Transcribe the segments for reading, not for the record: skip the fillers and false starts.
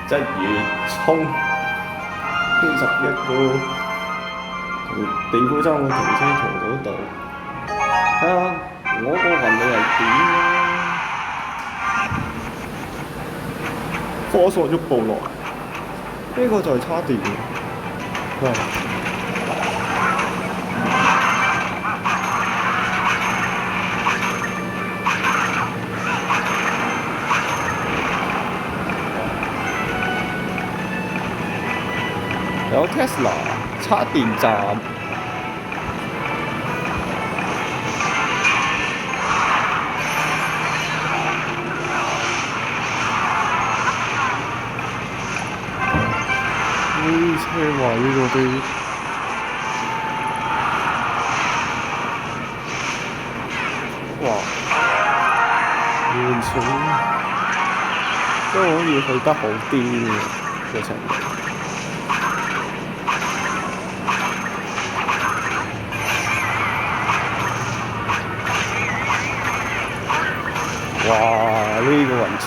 鰂魚涌21個同地庫爭個停車場嗰度，睇下我個運氣係點啊！科索沃部落呢個就係叉電嘅，有 Tesla 叉電站，車位嗰啲，哇！完全都可以去得好癲嘅程度。哇！呢個運程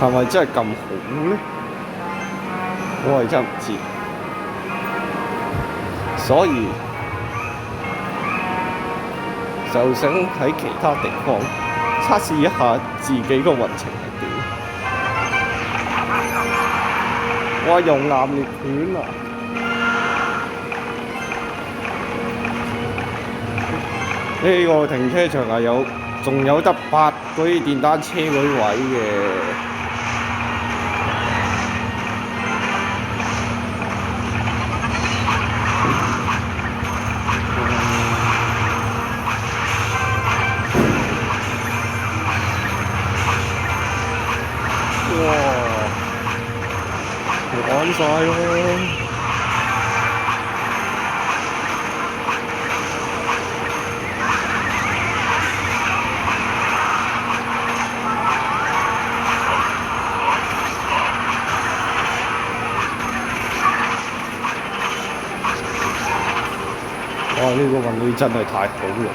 係咪真係咁好呢？我係真係唔知，所以就想喺其他地方測試一下自己個運程係點。哇！熔岩裂片啊！呢個停車場係仲有得8嗰啲電單車嗰啲位嘅。哇！玩晒咯〜哇！呢個運氣真係太好啦！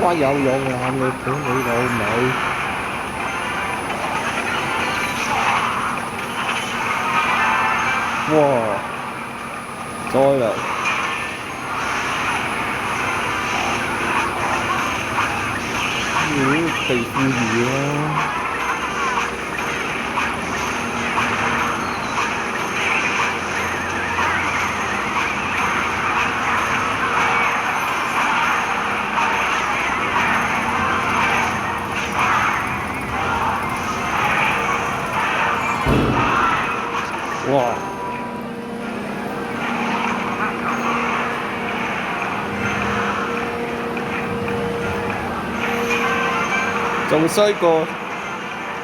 哇！有熔岩嘅片你老味，哇！再嚟，地庫魚啦！哇！仲衰過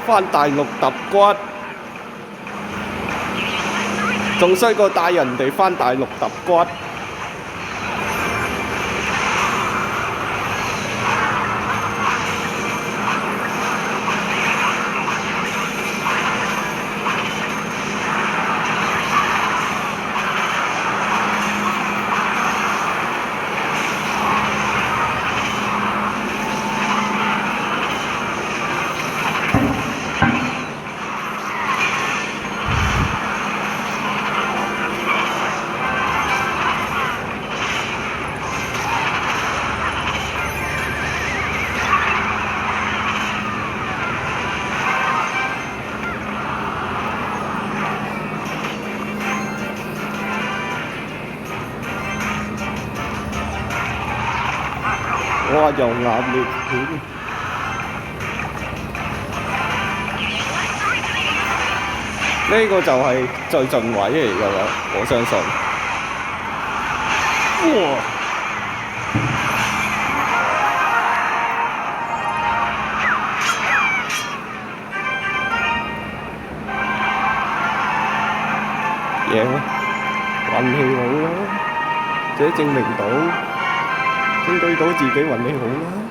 返大陸揼骨，仲衰過帶人哋返大陸揼骨。哇！熔岩裂片，呢個就係最盡位嚟㗎啦，我相信。哇！贏啦，運氣好啦，這證明到。證據到自己運氣好啦。